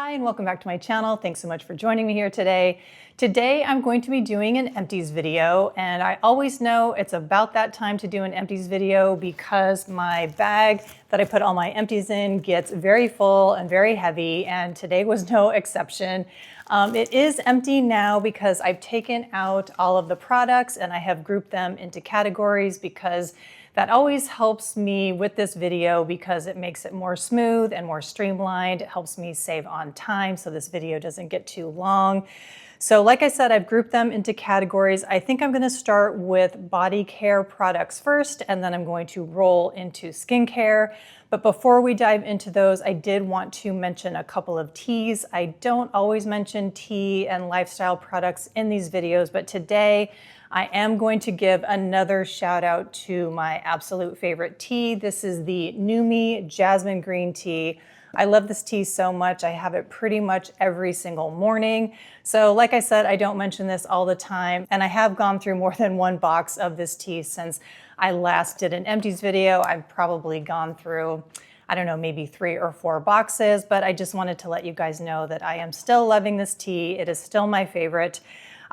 Hi and welcome back to my channel. Thanks so much for joining me here today. Today I'm going to be doing an empties video, and I always know it's about that time to do an empties video because my bag that I put all my empties in gets very full and very heavy, and today was no exception. It is empty now because I've taken out all of the products and I have grouped them into categories because that always helps me with this video because it makes it more smooth and more streamlined. It helps me save on time so this video doesn't get too long. So like I said, I've grouped them into categories. I think I'm gonna start with body care products first, and then I'm going to roll into skincare. But before we dive into those, I did want to mention a couple of teas. I don't always mention tea and lifestyle products in these videos, but today I am going to give another shout out to my absolute favorite tea. This is the Numi Jasmine Green Tea. I love this tea so much. I have it pretty much every single morning. So like I said, I don't mention this all the time, and I have gone through more than one box of this tea since I last did an empties video. I've probably gone through, I don't know, maybe 3 or 4 boxes, but I just wanted to let you guys know that I am still loving this tea. It is still my favorite.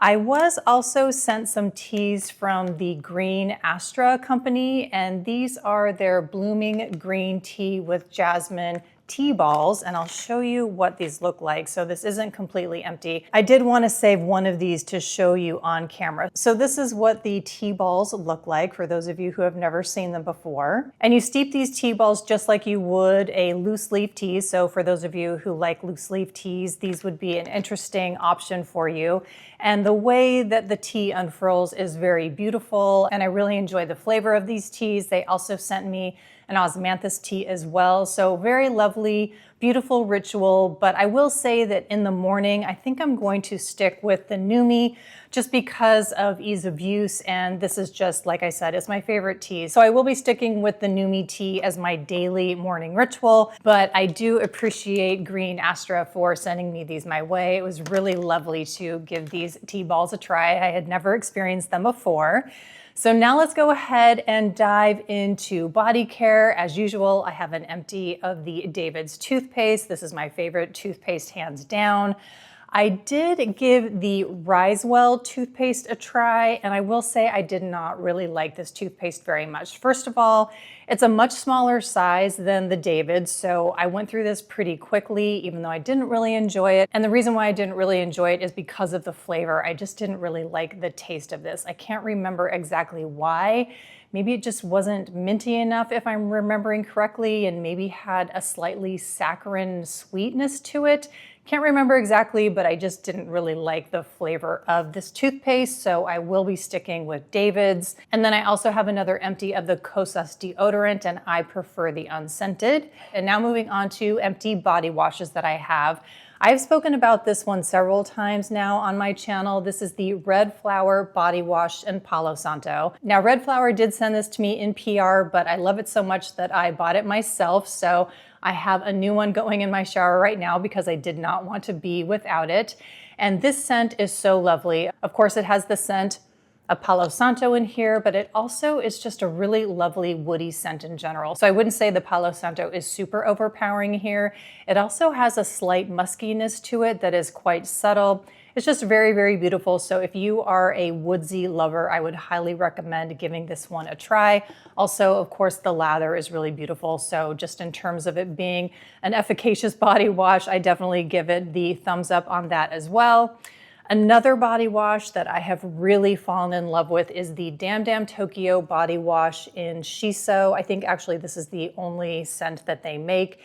I was also sent some teas from the Green Astra company, and these are their blooming green tea with jasmine tea balls, and I'll show you what these look like. So this isn't completely empty. I did want to save one of these to show you on camera. So this is what the tea balls look like for those of you who have never seen them before. And you steep these tea balls just like you would a loose leaf tea. So for those of you who like loose leaf teas, these would be an interesting option for you. And the way that the tea unfurls is very beautiful, and I really enjoy the flavor of these teas. They also sent me an osmanthus tea as well. So very lovely, beautiful ritual. But I will say that in the morning, I think I'm going to stick with the Numi just because of ease of use. And this is just, like I said, it's my favorite tea. So I will be sticking with the Numi tea as my daily morning ritual. But I do appreciate Green Astra for sending me these my way. It was really lovely to give these tea balls a try. I had never experienced them before. So now let's go ahead and dive into body care. As usual, I have an empty of the David's toothpaste. This is my favorite toothpaste, hands down. I did give the Risewell toothpaste a try, and I will say I did not really like this toothpaste very much. First of all, it's a much smaller size than the David's, so I went through this pretty quickly, even though I didn't really enjoy it. And the reason why I didn't really enjoy it is because of the flavor. I just didn't really like the taste of this. I can't remember exactly why. Maybe it just wasn't minty enough, if I'm remembering correctly, and maybe had a slightly saccharine sweetness to it. Can't remember exactly, but I just didn't really like the flavor of this toothpaste, so I will be sticking with David's. And then I also have another empty of the Kosas deodorant, and I prefer the unscented. And now moving on to empty body washes that I have. I've spoken about this one several times now on my channel. This is the Red Flower Body Wash in Palo Santo. Now, Red Flower did send this to me in PR, but I love it so much that I bought it myself. So I have a new one going in my shower right now because I did not want to be without it. And this scent is so lovely. Of course, it has the scent of Palo Santo in here, but it also is just a really lovely woody scent in general. So I wouldn't say the Palo Santo is super overpowering here. It also has a slight muskiness to it that is quite subtle. It's just very, very beautiful. So if you are a woodsy lover, I would highly recommend giving this one a try. Also, of course, the lather is really beautiful. So just in terms of it being an efficacious body wash, I definitely give it the thumbs up on that as well. Another body wash that I have really fallen in love with is the Dam Dam Tokyo body wash in Shiso. I think actually this is the only scent that they make.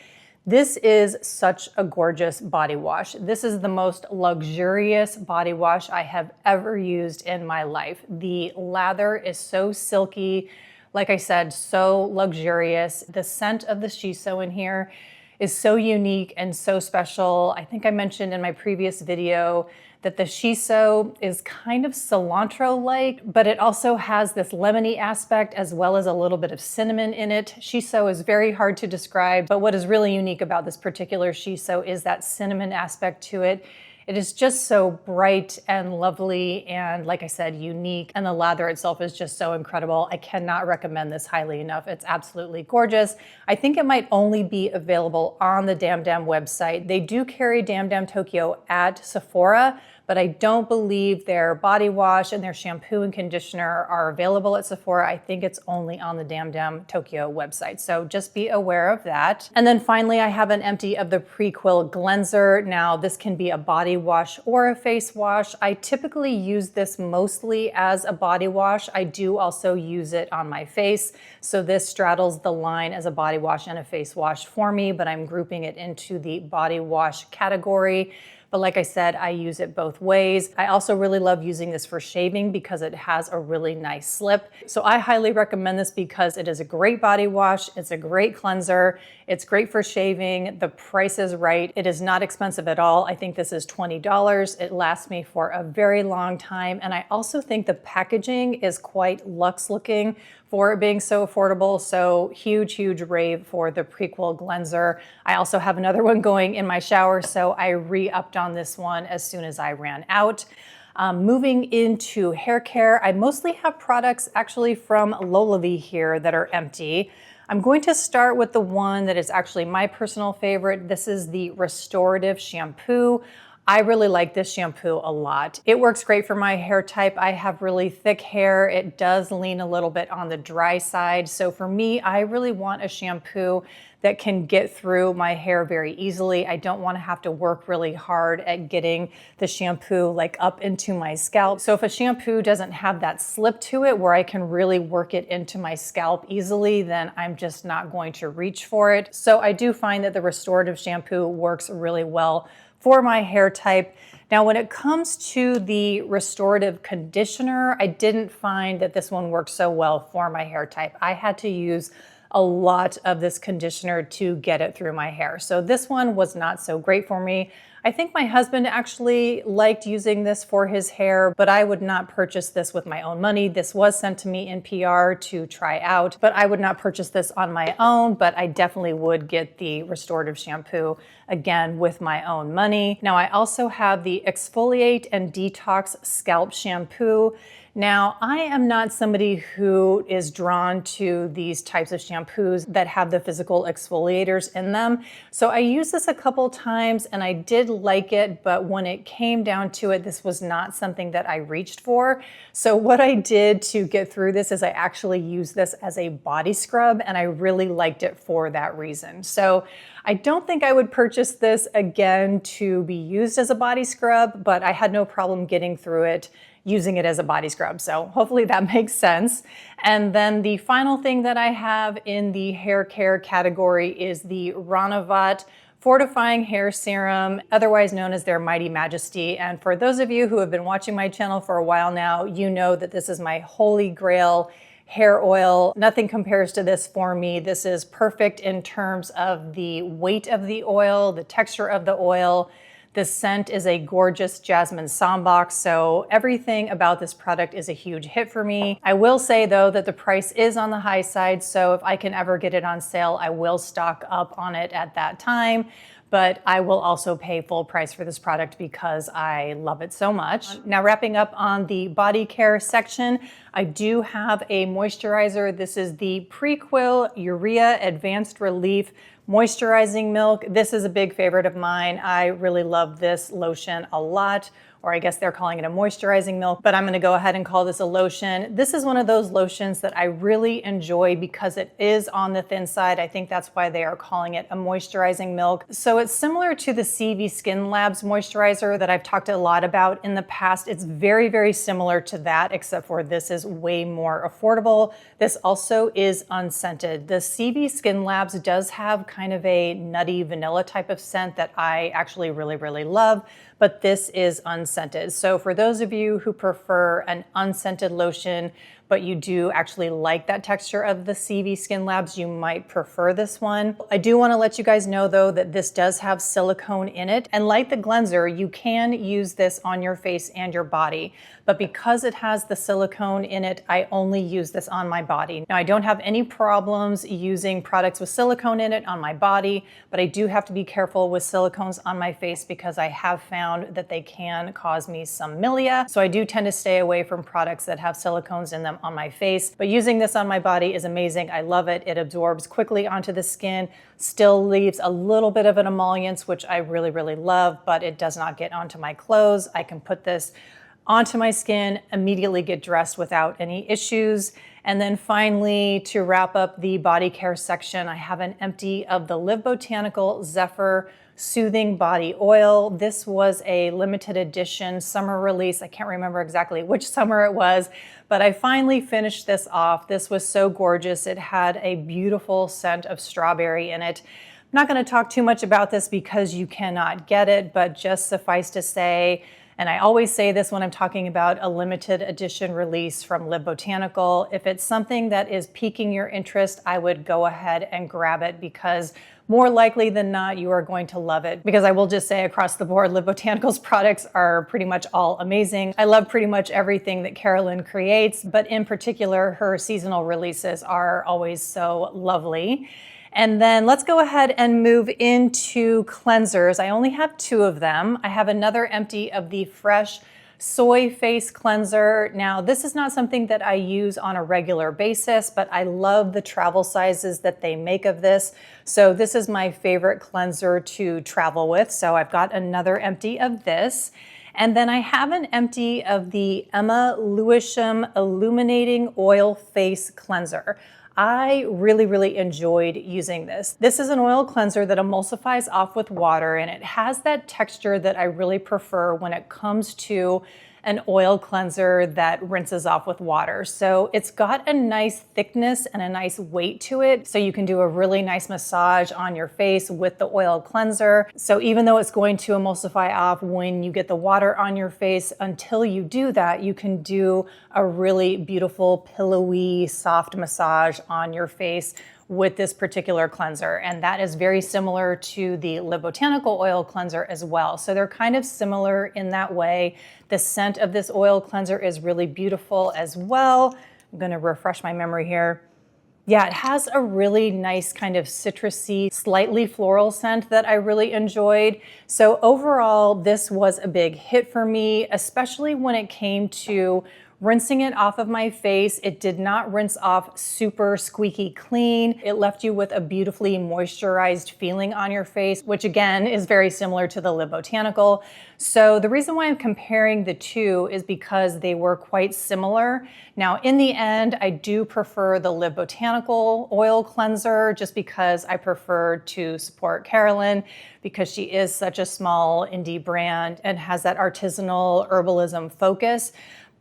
This is such a gorgeous body wash. This is the most luxurious body wash I have ever used in my life. The lather is so silky, like I said, so luxurious. The scent of the Shiso in here is so unique and so special. I think I mentioned in my previous video that the Shiso is kind of cilantro-like, but it also has this lemony aspect as well as a little bit of cinnamon in it. Shiso is very hard to describe, but what is really unique about this particular Shiso is that cinnamon aspect to it. It is just so bright and lovely and, like I said, unique. And the lather itself is just so incredible. I cannot recommend this highly enough. It's absolutely gorgeous. I think it might only be available on the Damn website. They do carry Damn Tokyo at Sephora, but I don't believe their body wash and their shampoo and conditioner are available at Sephora. I think it's only on the Damn Tokyo website. So just be aware of that. And then finally, I have an empty of the Prequil Cleanser. Now, this can be a body wash or a face wash. I typically use this mostly as a body wash. I do also use it on my face. So this straddles the line as a body wash and a face wash for me, but I'm grouping it into the body wash category. But like I said, I use it both ways. I also really love using this for shaving because it has a really nice slip. So I highly recommend this because it is a great body wash. It's a great cleanser. It's great for shaving. The price is right. It is not expensive at all. I think this is $20. It lasts me for a very long time. And I also think the packaging is quite luxe looking for it being so affordable. So huge rave for the Prequil Cleanser. I also have another one going in my shower, so I re-upped on this one as soon as I ran out. Moving into hair care, I mostly have products actually from Lolavi here that are empty. I'm going to start with the one that is actually my personal favorite. This is the Restorative Shampoo. I really like this shampoo a lot. It works great for my hair type. I have really thick hair. It does lean a little bit on the dry side. So for me, I really want a shampoo that can get through my hair very easily. I don't want to have to work really hard at getting the shampoo like up into my scalp. So if a shampoo doesn't have that slip to it where I can really work it into my scalp easily, then I'm just not going to reach for it. So I do find that the Restorative Shampoo works really well for my hair type. Now, when it comes to the Restorative Conditioner, I didn't find that this one worked so well for my hair type. I had to use a lot of this conditioner to get it through my hair. So this one was not so great for me. I think my husband actually liked using this for his hair, but I would not purchase this with my own money. This was sent to me in PR to try out, but I would not purchase this on my own, but I definitely would get the Restorative Shampoo again with my own money. Now, I also have the Exfoliate and Detox Scalp Shampoo. Now, I am not somebody who is drawn to these types of shampoos that have the physical exfoliators in them. So I used this a couple times and I did like it, but when it came down to it, this was not something that I reached for. So what I did to get through this is I actually used this as a body scrub, and I really liked it for that reason. So I don't think I would purchase this again to be used as a body scrub, but I had no problem getting through it using it as a body scrub. So hopefully that makes sense. And then the final thing that I have in the hair care category is the Ranavat Fortifying Hair Serum, otherwise known as their Mighty Majesty. And for those of you who have been watching my channel for a while now, you know that this is my holy grail hair oil. Nothing compares to this for me. This is perfect in terms of the weight of the oil, the texture of the oil. This scent is a gorgeous jasmine sambac, so everything about this product is a huge hit for me. I will say though that the price is on the high side, so if I can ever get it on sale, I will stock up on it at that time. But I will also pay full price for this product because I love it so much. Now, wrapping up on the body care section, I do have a moisturizer. This is the Prequil Urea Advanced Relief Moisturizing Milk. This is a big favorite of mine. I really love this lotion a lot, or I guess they're calling it a moisturizing milk, but I'm gonna go ahead and call this a lotion. This is one of those lotions that I really enjoy because it is on the thin side. I think that's why they are calling it a moisturizing milk. So it's similar to the CV Skin Labs moisturizer that I've talked a lot about in the past. It's very similar to that, except for this is way more affordable. This also is unscented. The CV Skin Labs does have kind of a nutty vanilla type of scent that I actually really love, but this is unscented. So for those of you who prefer an unscented lotion, but you do actually like that texture of the CV Skin Labs, you might prefer this one. I do want to let you guys know though that this does have silicone in it, and like the cleanser, you can use this on your face and your body, but because it has the silicone in it, I only use this on my body. Now, I don't have any problems using products with silicone in it on my body, but I do have to be careful with silicones on my face because I have found that they can cause me some milia. So I do tend to stay away from products that have silicones in them on my face. But using this on my body is amazing. I love it. It absorbs quickly onto the skin, still leaves a little bit of an emollients, which I really, really love, but it does not get onto my clothes. I can put this onto my skin, immediately get dressed without any issues. And then finally, to wrap up the body care section, I have an empty of the Live Botanical Zephyr Soothing Body Oil. This was a limited edition summer release. I can't remember exactly which summer it was, but I finally finished this off. This was so gorgeous. It had a beautiful scent of strawberry in it. I'm not going to talk too much about this because you cannot get it, but just suffice to say, and I always say this when I'm talking about a limited edition release from Live Botanical, if it's something that is piquing your interest, I would go ahead and grab it because more likely than not, you are going to love it. Because I will just say across the board, Live Botanical's products are pretty much all amazing. I love pretty much everything that Carolyn creates, but in particular, her seasonal releases are always so lovely. And then let's go ahead and move into cleansers. I only have 2 of them. I have another empty of the Fresh Soy Face Cleanser. Now, this is not something that I use on a regular basis, but I love the travel sizes that they make of this. So this is my favorite cleanser to travel with. So I've got another empty of this. And then I have an empty of the Emma Lewisham Illuminating Oil Face Cleanser. I really, really enjoyed using this. This is an oil cleanser that emulsifies off with water, and it has that texture that I really prefer when it comes to an oil cleanser that rinses off with water. So it's got a nice thickness and a nice weight to it. So you can do a really nice massage on your face with the oil cleanser. So even though it's going to emulsify off when you get the water on your face, until you do that, you can do a really beautiful, pillowy, soft massage on your face with this particular cleanser. And that is very similar to the Live Botanical oil cleanser as well. So they're kind of similar in that way. The scent of this oil cleanser is really beautiful as well. I'm gonna refresh my memory here. Yeah, it has a really nice kind of citrusy, slightly floral scent that I really enjoyed. So overall, this was a big hit for me, especially when it came to rinsing it off of my face. It did not rinse off super squeaky clean. It left you with a beautifully moisturized feeling on your face, which again is very similar to the Live Botanical. So the reason why I'm comparing the 2 is because they were quite similar. Now, in the end, I do prefer the Live Botanical oil cleanser just because I prefer to support Carolyn because she is such a small indie brand and has that artisanal herbalism focus.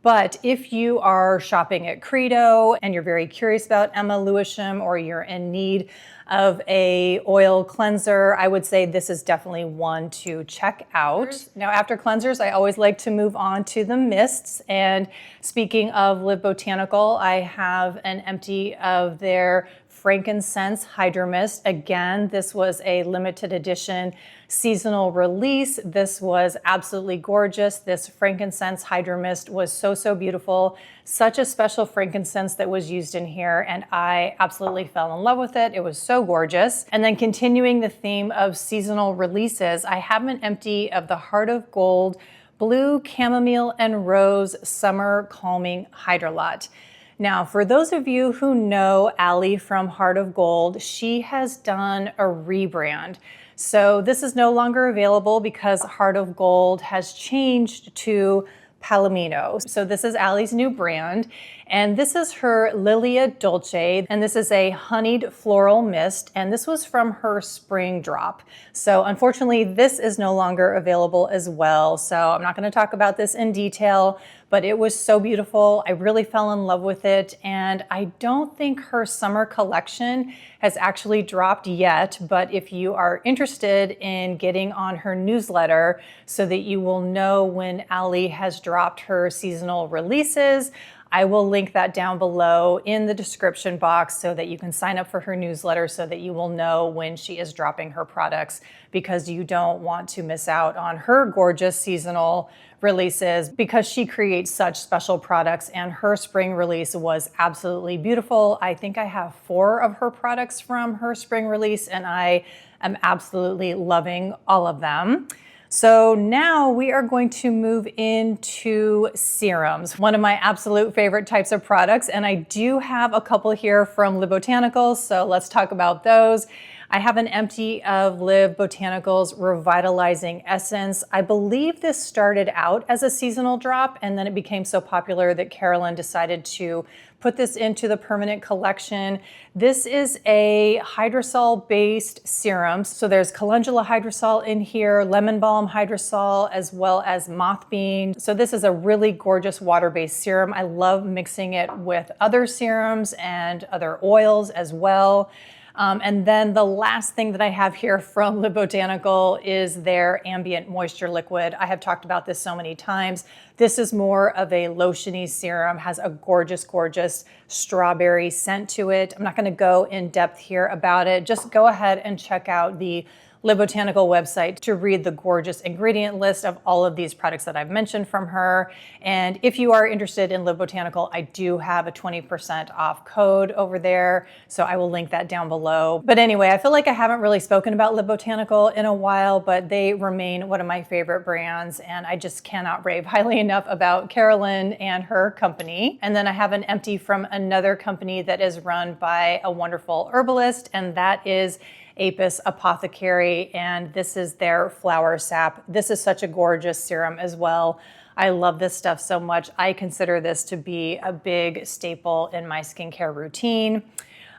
But if you are shopping at Credo and you're very curious about Emma Lewisham or you're in need of a oil cleanser, I would say this is definitely one to check out. Now, after cleansers, I always like to move on to the mists. And speaking of Live Botanical, I have an empty of their Frankincense Hydro Mist. Again, this was a limited edition seasonal release. This was absolutely gorgeous. This frankincense Hydro Mist was so, so beautiful. Such a special frankincense that was used in here, and I absolutely fell in love with it. It was so gorgeous. And then continuing the theme of seasonal releases, I have an empty of the Heart of Gold Blue Chamomile and Rose Summer Calming Hydrolat. Now, for those of you who know Allie from Heart of Gold, she has done a rebrand. So this is no longer available because Heart of Gold has changed to Palomino. So this is Allie's new brand, and this is her Lilia Dolce, and this is a honeyed floral mist, and this was from her spring drop. So unfortunately, this is no longer available as well. So I'm not going to talk about this in detail, but it was so beautiful. I really fell in love with it, and I don't think her summer collection has actually dropped yet, but if you are interested in getting on her newsletter so that you will know when Allie has dropped her seasonal releases, I will link that down below in the description box so that you can sign up for her newsletter so that you will know when she is dropping her products, because you don't want to miss out on her gorgeous seasonal releases, because she creates such special products, and her spring release was absolutely beautiful. I think I have 4 of her products from her spring release, and I am absolutely loving all of them. So now we are going to move into serums, one of my absolute favorite types of products, and I do have a couple here from Botanicals, so let's talk about those. I have an empty of Botanicals Revitalizing Essence. I believe this started out as a seasonal drop, and then it became so popular that Carolyn decided to put this into the permanent collection. This is a hydrosol-based serum. So there's calendula hydrosol in here, lemon balm hydrosol, as well as mothbean. So this is a really gorgeous water-based serum. I love mixing it with other serums and other oils as well. And then the last thing that I have here from Botanical is their ambient moisture liquid. I have talked about this so many times. This is more of a lotiony serum, has a gorgeous, gorgeous strawberry scent to it. I'm not going to go in depth here about it. Just go ahead and check out the Botanical website to read the gorgeous ingredient list of all of these products that I've mentioned from her. And if you are interested in Botanical, I do have a 20% off code over there, so I will link that down below. But anyway, I feel like I haven't really spoken about Botanical in a while, but they remain one of my favorite brands, and I just cannot rave highly enough about Carolyn and her company. And then I have an empty from another company that is run by a wonderful herbalist, and that is Apis Apothecary, and this is their flower sap. This is such a gorgeous serum as well. I love this stuff so much. I consider this to be a big staple in my skincare routine.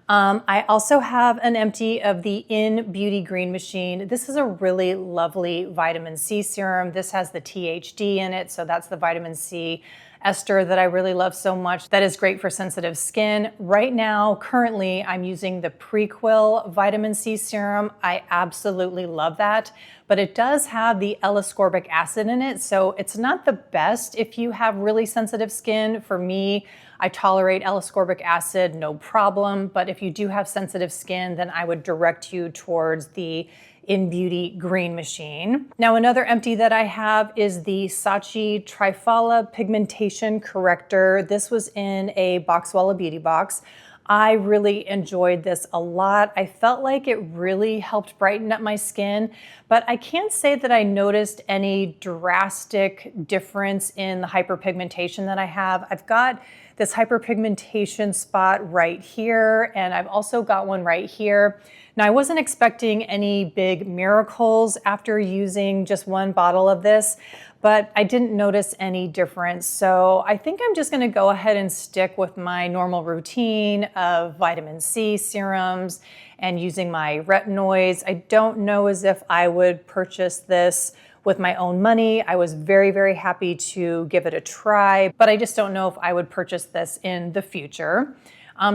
I also have an empty of the In Beauty Green Machine. This is a really lovely vitamin C serum. This has the THD in it, so that's the vitamin C ester that I really love so much. That is great for sensitive skin. Right now, currently, I'm using the Prequel Vitamin C Serum. I absolutely love that, but it does have the L-ascorbic acid in it, so it's not the best if you have really sensitive skin. For me, I tolerate L-ascorbic acid, no problem, but if you do have sensitive skin, then I would direct you towards the In Beauty Green Machine. Now, another empty that I have is the Saatchi Triphala Pigmentation Corrector. This was in a Boxwalla Beauty box. I really enjoyed this a lot. I felt like it really helped brighten up my skin, but I can't say that I noticed any drastic difference in the hyperpigmentation that I have. I've got this hyperpigmentation spot right here, and I've also got one right here. Now, I wasn't expecting any big miracles after using just one bottle of this, but I didn't notice any difference. So I think I'm just gonna go ahead and stick with my normal routine of vitamin C serums and using my retinoids. I don't know as if I would purchase this with my own money. I was very, very happy to give it a try, but I just don't know if I would purchase this in the future.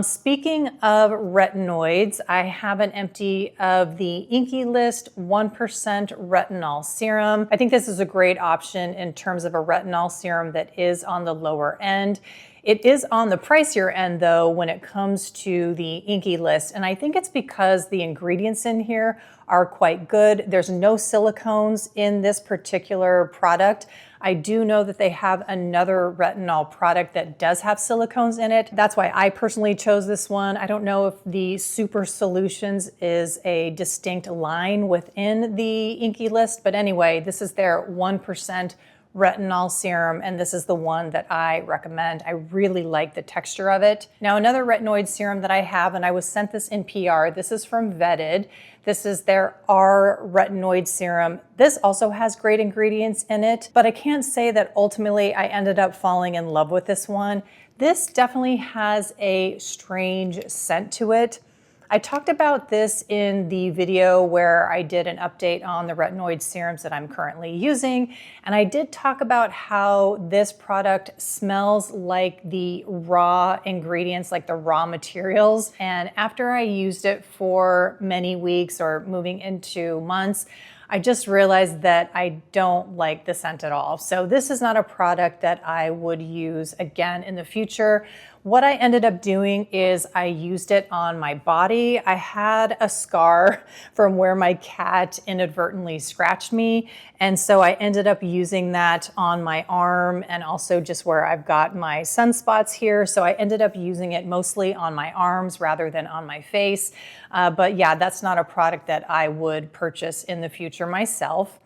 Speaking of retinoids, I have an empty of the Inky List 1% Retinol Serum. I think this is a great option in terms of a retinol serum that is on the lower end. It is on the pricier end though when it comes to the Inky List, and I think it's because the ingredients in here are quite good. There's no silicones in this particular product. I do know that they have another retinol product that does have silicones in it. That's why I personally chose this one. I don't know if the Super Solutions is a distinct line within the Inky List, but anyway, this is their 1% retinol serum, and this is the one that I recommend. I really like the texture of it. Now, another retinoid serum that I have, and I was sent this in PR, this is from Vetted. This is their R retinoid serum. This also has great ingredients in it, but I can't say that ultimately I ended up falling in love with this one. This definitely has a strange scent to it. I talked about this in the video where I did an update on the retinoid serums that I'm currently using, and I did talk about how this product smells like the raw ingredients, like the raw materials. And after I used it for many weeks or moving into months, I just realized that I don't like the scent at all. So this is not a product that I would use again in the future. What I ended up doing is I used it on my body. I had a scar from where my cat inadvertently scratched me. And so I ended up using that on my arm and also just where I've got my sunspots here. So I ended up using it mostly on my arms rather than on my face. But yeah, that's not a product that I would purchase in the future myself.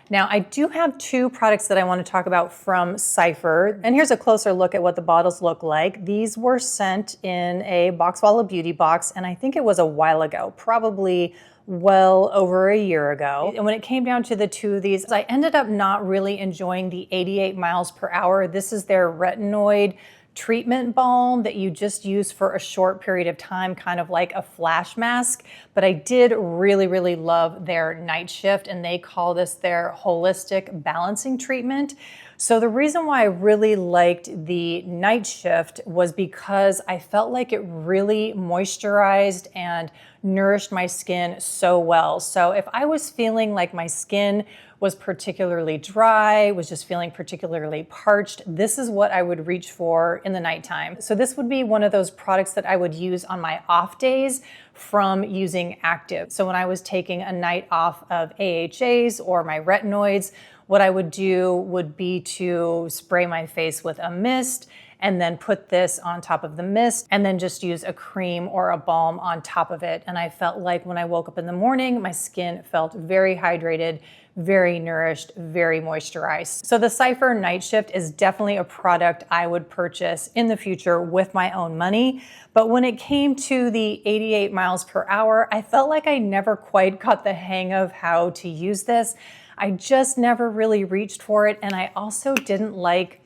Now, I do have two products that I want to talk about from Cypher, and here's a closer look at what the bottles look like. These were sent in a Boxwalla Beauty box, and I think it was a while ago, probably well over a year ago. And when it came down to the two of these, I ended up not really enjoying the 88 miles per hour. This is their retinoid treatment balm that you just use for a short period of time, kind of like a flash mask. But I did really, really love their night shift, and they call this their holistic balancing treatment. So the reason why I really liked the night shift was because I felt like it really moisturized and nourished my skin so well. So if I was feeling like my skin was particularly dry, was just feeling particularly parched, this is what I would reach for in the nighttime. So this would be one of those products that I would use on my off days from using active. So when I was taking a night off of AHAs or my retinoids, what I would do would be to spray my face with a mist and then put this on top of the mist and then just use a cream or a balm on top of it. And I felt like when I woke up in the morning, my skin felt very hydrated, very nourished, very moisturized. So the Cypher Night Shift is definitely a product I would purchase in the future with my own money. But when it came to the 88 miles per hour, I felt like I never quite got the hang of how to use this. I just never really reached for it. And I also didn't like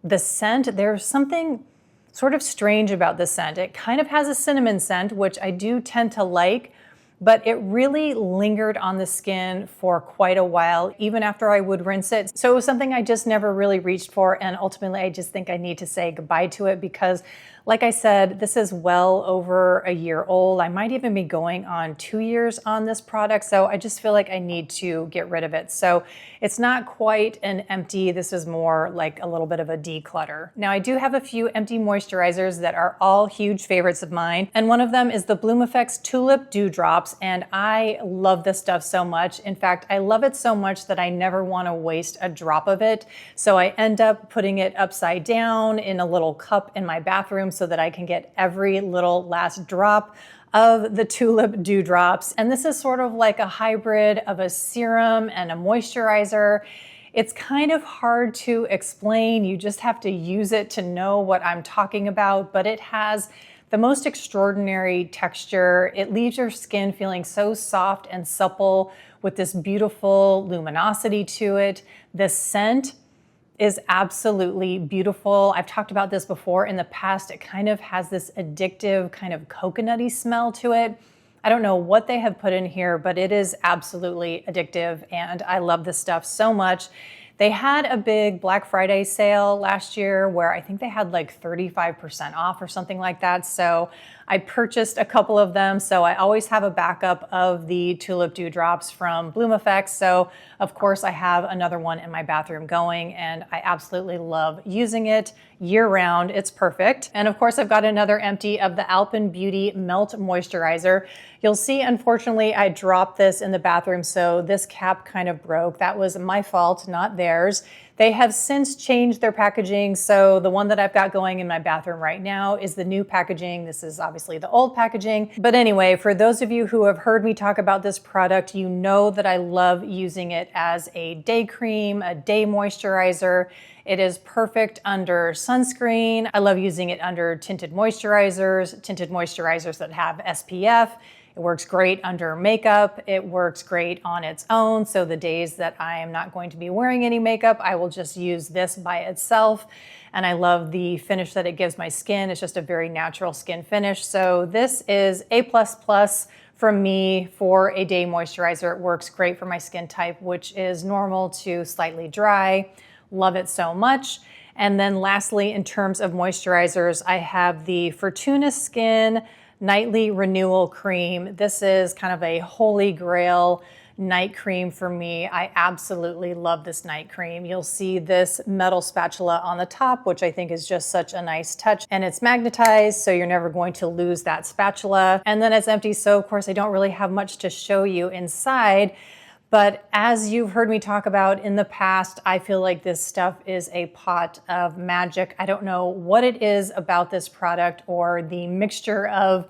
the scent. There's something sort of strange about the scent. It kind of has a cinnamon scent, which I do tend to like, but it really lingered on the skin for quite a while, even after I would rinse it. So it was something I just never really reached for, and ultimately I just think I need to say goodbye to it because, like I said, this is well over a year old. I might even be going on 2 years on this product, so I just feel like I need to get rid of it. So it's not quite an empty, this is more like a little bit of a declutter. Now I do have a few empty moisturizers that are all huge favorites of mine, and one of them is the Bloom Effects Tulip Dew Drops, and I love this stuff so much. In fact, I love it so much that I never want to waste a drop of it. So I end up putting it upside down in a little cup in my bathroom so that I can get every little last drop of the Tulip Dew Drops. And this is sort of like a hybrid of a serum and a moisturizer. It's kind of hard to explain. You just have to use it to know what I'm talking about, but it has the most extraordinary texture. It leaves your skin feeling so soft and supple with this beautiful luminosity to it. The scent is absolutely beautiful. I've talked about this before in the past. It kind of has this addictive kind of coconutty smell to it. I don't know what they have put in here, but it is absolutely addictive, and I love this stuff so much. They had a big Black Friday sale last year where I think they had like 35% off or something like that. So I purchased a couple of them. So I always have a backup of the Tulip Dew Drops from Bloom Effects. So of course I have another one in my bathroom going, and I absolutely love using it year round. It's perfect. And of course I've got another empty of the Alpen Beauty Melt Moisturizer. You'll see, unfortunately, I dropped this in the bathroom, so this cap kind of broke. That was my fault, not theirs. They have since changed their packaging, so the one that I've got going in my bathroom right now is the new packaging. This is obviously the old packaging. But anyway, for those of you who have heard me talk about this product, you know that I love using it as a day cream, a day moisturizer. It is perfect under sunscreen. I love using it under tinted moisturizers that have SPF. It works great under makeup. It works great on its own. So the days that I am not going to be wearing any makeup, I will just use this by itself. And I love the finish that it gives my skin. It's just a very natural skin finish. So this is A++ from me for a day moisturizer. It works great for my skin type, which is normal to slightly dry. Love it so much. And then lastly, in terms of moisturizers, I have the Fortuna Skin Nightly Renewal Cream. This is kind of a holy grail night cream for me. I absolutely love this night cream. You'll see this metal spatula on the top, which I think is just such a nice touch, and it's magnetized, so you're never going to lose that spatula. And then it's empty, so of course I don't really have much to show you inside. But as you've heard me talk about in the past, I feel like this stuff is a pot of magic. I don't know what it is about this product or the mixture of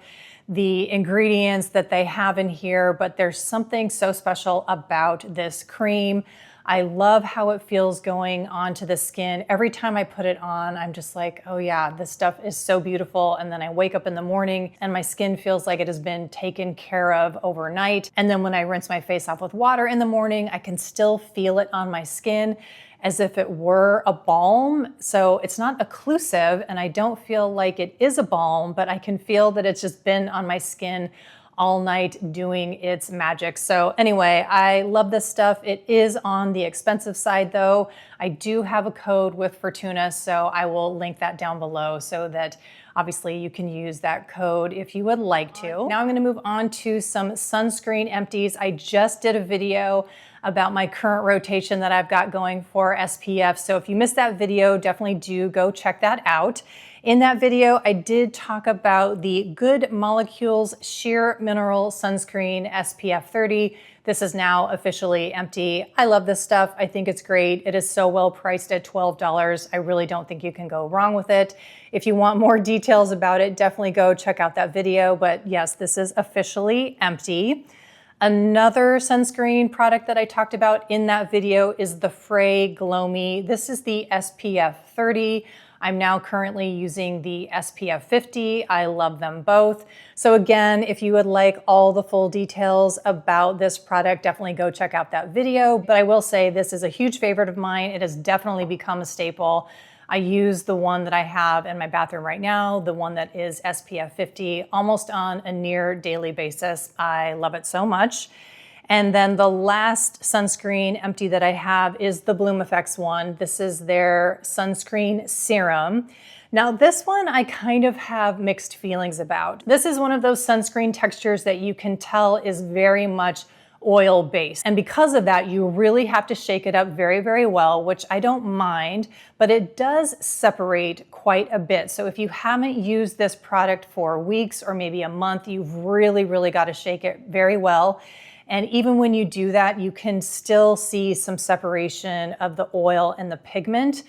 the ingredients that they have in here, but there's something so special about this cream. I love how it feels going onto the skin. Every time I put it on, I'm just like, oh yeah, this stuff is so beautiful. And then I wake up in the morning and my skin feels like it has been taken care of overnight. And then when I rinse my face off with water in the morning, I can still feel it on my skin as if it were a balm. So it's not occlusive and I don't feel like it is a balm, but I can feel that it's just been on my skin all night doing its magic. So anyway, I love this stuff. It is on the expensive side though. I do have a code with Fortuna, so I will link that down below so that obviously you can use that code if you would like to. Now I'm gonna move on to some sunscreen empties. I just did a video about my current rotation that I've got going for SPF. So if you missed that video, definitely do go check that out. In that video, I did talk about the Good Molecules Sheer Mineral Sunscreen SPF 30. This is now officially empty. I love this stuff. I think it's great. It is so well priced at $12. I really don't think you can go wrong with it. If you want more details about it, definitely go check out that video. But yes, this is officially empty. Another sunscreen product that I talked about in that video is the Frey Glow Me. This is the SPF 30. I'm now currently using the SPF 50. I love them both. So again, if you would like all the full details about this product, definitely go check out that video. But I will say this is a huge favorite of mine. It has definitely become a staple. I use the one that I have in my bathroom right now, the one that is SPF 50, almost on a near daily basis. I love it so much. And then the last sunscreen empty that I have is the Bloom Effects one. This is their sunscreen serum. Now this one I kind of have mixed feelings about. This is one of those sunscreen textures that you can tell is very much oil-based. And because of that, you really have to shake it up very, very well, which I don't mind, but it does separate quite a bit. So if you haven't used this product for weeks or maybe a month, you've really, really got to shake it very well. And even when you do that, you can still see some separation of the oil and the pigment.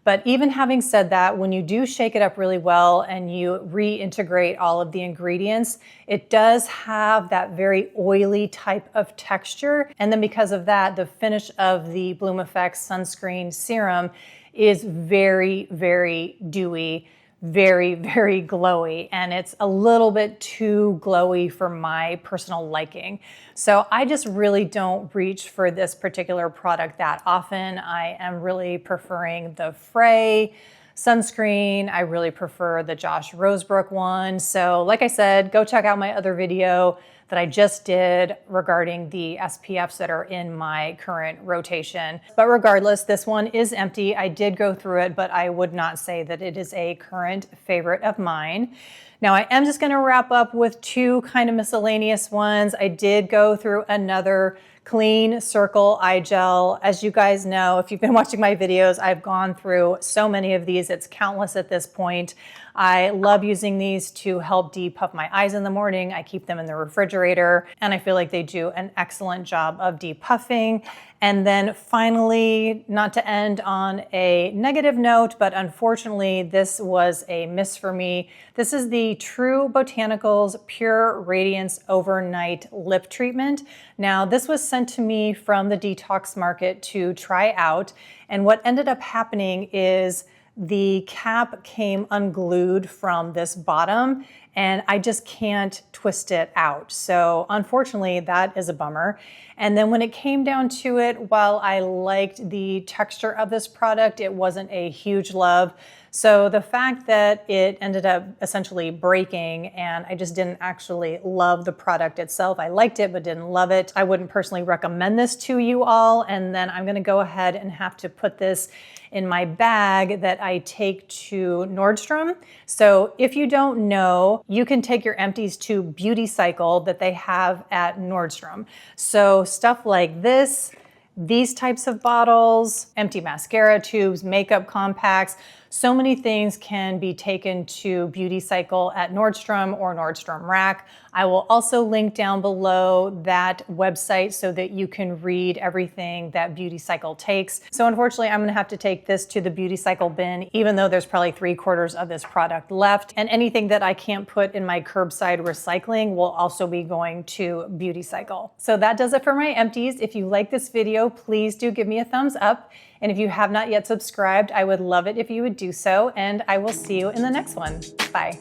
But even having said that, when you do shake it up really well and you reintegrate all of the ingredients, it does have that very oily type of texture. And then because of that, the finish of the Bloom Effects sunscreen serum is very, very dewy, very, very glowy, and it's a little bit too glowy for my personal liking. So I just really don't reach for this particular product that often. I am really preferring the Frey sunscreen. I really prefer the Josh Rosebrook one. So like I said, go check out my other video that I just did regarding the SPFs that are in my current rotation. But regardless, this one is empty. I did go through it, but I would not say that it is a current favorite of mine. Now I am just gonna wrap up with two kind of miscellaneous ones. I did go through another Clean Circle eye gel. As you guys know, if you've been watching my videos, I've gone through so many of these. It's countless at this point. I love using these to help depuff my eyes in the morning. I keep them in the refrigerator and I feel like they do an excellent job of depuffing. And then finally, not to end on a negative note, but unfortunately this was a miss for me. This is the True Botanicals Pure Radiance Overnight Lip Treatment. Now this was sent to me from the detox market to try out. And what ended up happening is the cap came unglued from this bottom and I just can't twist it out. So unfortunately, that is a bummer. And then when it came down to it, while I liked the texture of this product, it wasn't a huge love. So the fact that it ended up essentially breaking and I just didn't actually love the product itself. I liked it, but didn't love it. I wouldn't personally recommend this to you all. And then I'm gonna go ahead and have to put this in my bag that I take to Nordstrom. So if you don't know, you can take your empties to Beauty Cycle that they have at Nordstrom. So stuff like this, these types of bottles, empty mascara tubes, makeup compacts, so many things can be taken to Beauty Cycle at Nordstrom or Nordstrom Rack. I will also link down below that website so that you can read everything that Beauty Cycle takes. So unfortunately, I'm gonna have to take this to the Beauty Cycle bin, even though there's probably 3/4 of this product left. And anything that I can't put in my curbside recycling will also be going to Beauty Cycle. So that does it for my empties. If you like this video, please do give me a thumbs up. And if you have not yet subscribed, I would love it if you would do so. And I will see you in the next one. Bye.